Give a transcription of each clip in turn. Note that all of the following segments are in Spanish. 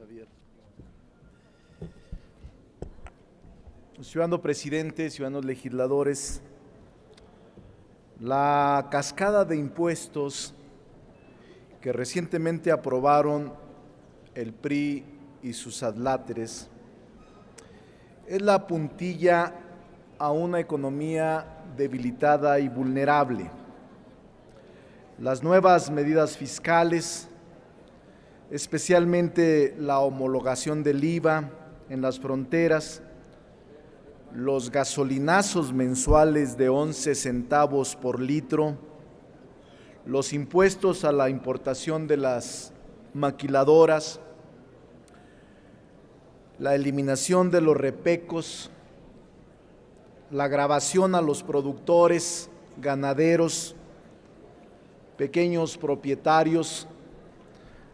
Javier. Ciudadano presidente, ciudadanos legisladores, la cascada de impuestos que recientemente aprobaron el PRI y sus adláteres es la puntilla a una economía debilitada y vulnerable. Las nuevas medidas fiscales, especialmente la homologación del IVA en las fronteras, los gasolinazos mensuales de 11 centavos por litro, los impuestos a la importación de las maquiladoras, la eliminación de los repecos, la gravación a los productores, ganaderos, pequeños propietarios,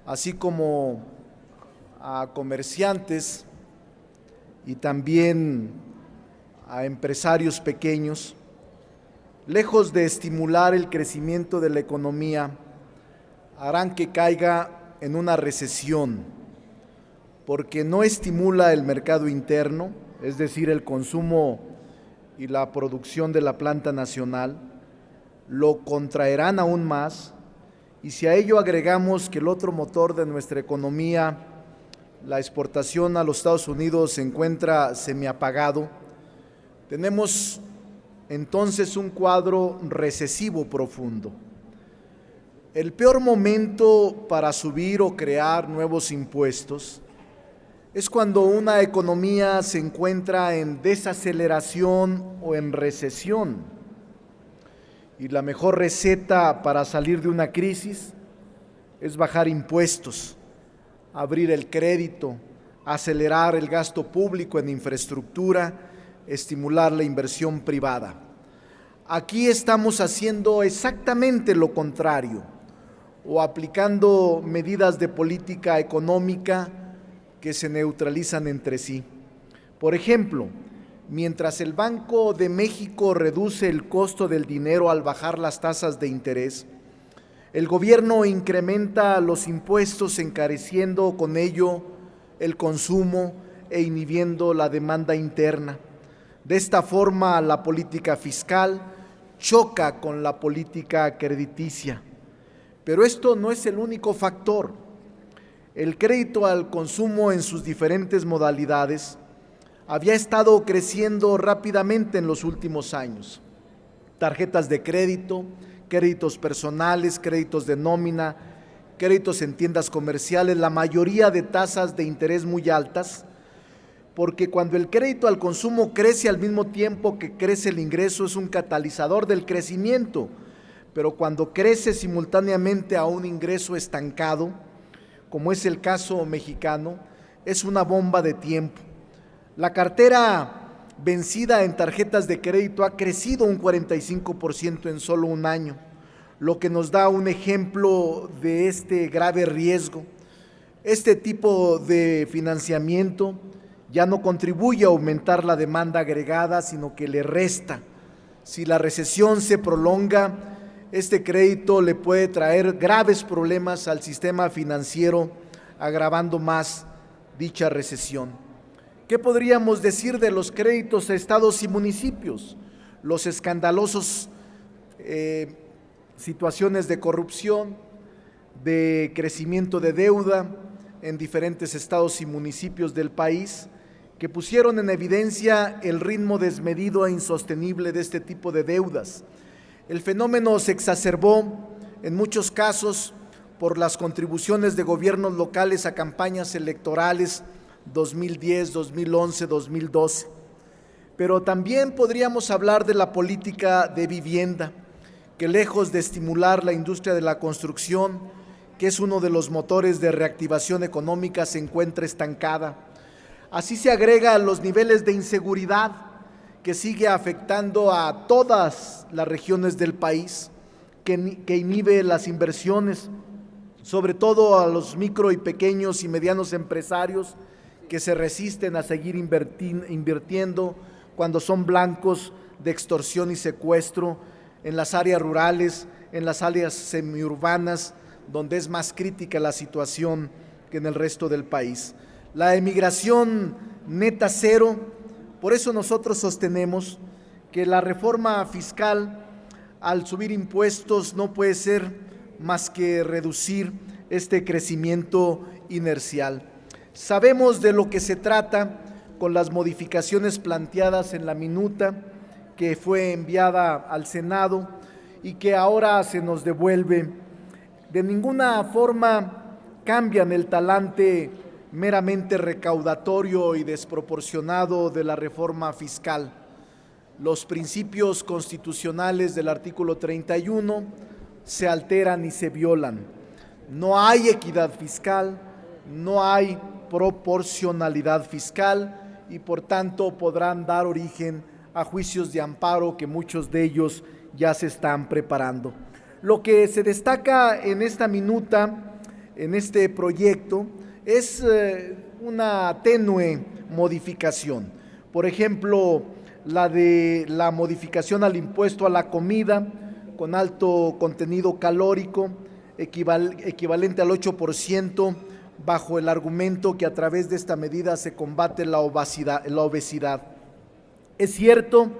así como a comerciantes y también a empresarios pequeños, lejos de estimular el crecimiento de la economía, harán que caiga en una recesión, porque no estimula el mercado interno, es decir, el consumo y la producción de la planta nacional, lo contraerán aún más, y si a ello agregamos que el otro motor de nuestra economía, la exportación a los Estados Unidos, se encuentra semiapagado, tenemos entonces un cuadro recesivo profundo. El peor momento para subir o crear nuevos impuestos es cuando una economía se encuentra en desaceleración o en recesión. Y la mejor receta para salir de una crisis es bajar impuestos, abrir el crédito, acelerar el gasto público en infraestructura, estimular la inversión privada. Aquí estamos haciendo exactamente lo contrario, o aplicando medidas de política económica que se neutralizan entre sí. Por ejemplo, mientras el Banco de México reduce el costo del dinero al bajar las tasas de interés, el gobierno incrementa los impuestos, encareciendo con ello el consumo e inhibiendo la demanda interna. De esta forma, la política fiscal choca con la política crediticia. Pero esto no es el único factor. El crédito al consumo en sus diferentes modalidades había estado creciendo rápidamente en los últimos años. Tarjetas de crédito, créditos personales, créditos de nómina, créditos en tiendas comerciales, la mayoría de tasas de interés muy altas, porque cuando el crédito al consumo crece al mismo tiempo que crece el ingreso, es un catalizador del crecimiento, pero cuando crece simultáneamente a un ingreso estancado, como es el caso mexicano, es una bomba de tiempo. La cartera vencida en tarjetas de crédito ha crecido un 45% en solo un año, lo que nos da un ejemplo de este grave riesgo. Este tipo de financiamiento ya no contribuye a aumentar la demanda agregada, sino que le resta. Si la recesión se prolonga, este crédito le puede traer graves problemas al sistema financiero, agravando más dicha recesión. ¿Qué podríamos decir de los créditos a estados y municipios? Los escandalosos situaciones de corrupción, de crecimiento de deuda en diferentes estados y municipios del país, que pusieron en evidencia el ritmo desmedido e insostenible de este tipo de deudas. El fenómeno se exacerbó en muchos casos por las contribuciones de gobiernos locales a campañas electorales 2010, 2011, 2012. Pero también podríamos hablar de la política de vivienda, que lejos de estimular la industria de la construcción, que es uno de los motores de reactivación económica, se encuentra estancada. Así se agrega a los niveles de inseguridad que sigue afectando a todas las regiones del país, que inhibe las inversiones, sobre todo a los micro y pequeños y medianos empresarios que se resisten a seguir invirtiendo cuando son blancos de extorsión y secuestro en las áreas rurales, en las áreas semiurbanas, donde es más crítica la situación que en el resto del país. La emigración neta cero, por eso nosotros sostenemos que la reforma fiscal, al subir impuestos, no puede ser más que reducir este crecimiento inercial. Sabemos de lo que se trata con las modificaciones planteadas en la minuta que fue enviada al Senado y que ahora se nos devuelve. De ninguna forma cambian el talante meramente recaudatorio y desproporcionado de la reforma fiscal. Los principios constitucionales del artículo 31 se alteran y se violan. No hay equidad fiscal, no hay proporcionalidad fiscal y por tanto podrán dar origen a juicios de amparo que muchos de ellos ya se están preparando. Lo que se destaca en esta minuta, en este proyecto, es una tenue modificación. Por ejemplo, la de la modificación al impuesto a la comida con alto contenido calórico, equivalente al 8%, bajo el argumento que a través de esta medida se combate la obesidad. Es cierto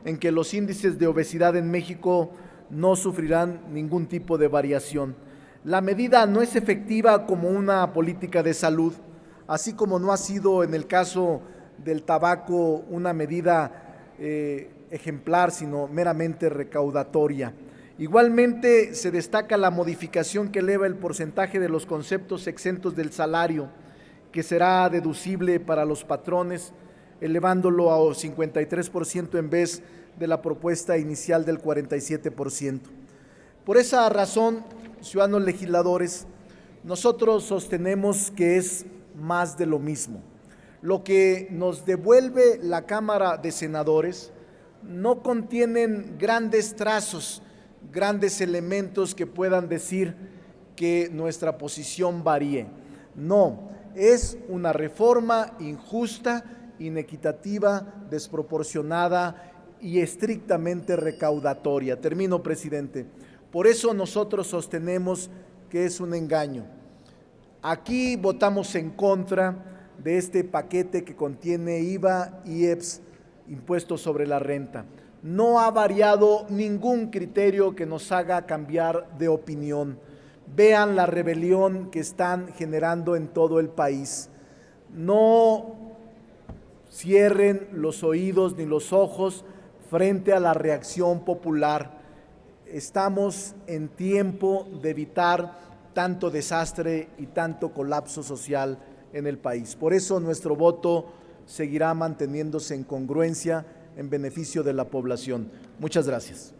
en que los índices de obesidad en México no sufrirán ningún tipo de variación. La medida no es efectiva como una política de salud, así como no ha sido en el caso del tabaco una medida ejemplar, sino meramente recaudatoria. Igualmente se destaca la modificación que eleva el porcentaje de los conceptos exentos del salario, que será deducible para los patrones, elevándolo a 53% en vez de la propuesta inicial del 47%. Por esa razón, ciudadanos legisladores, nosotros sostenemos que es más de lo mismo. Lo que nos devuelve la Cámara de Senadores no contienen grandes trazos, grandes elementos que puedan decir que nuestra posición varíe. No, es una reforma injusta, inequitativa, desproporcionada y estrictamente recaudatoria. Termino, presidente. Por eso nosotros sostenemos que es un engaño. Aquí votamos en contra de este paquete que contiene IVA, IEPS, impuestos sobre la renta. No ha variado ningún criterio que nos haga cambiar de opinión. Vean la rebelión que están generando en todo el país. No cierren los oídos ni los ojos frente a la reacción popular. Estamos en tiempo de evitar tanto desastre y tanto colapso social en el país. Por eso nuestro voto seguirá manteniéndose en congruencia en beneficio de la población. Muchas gracias.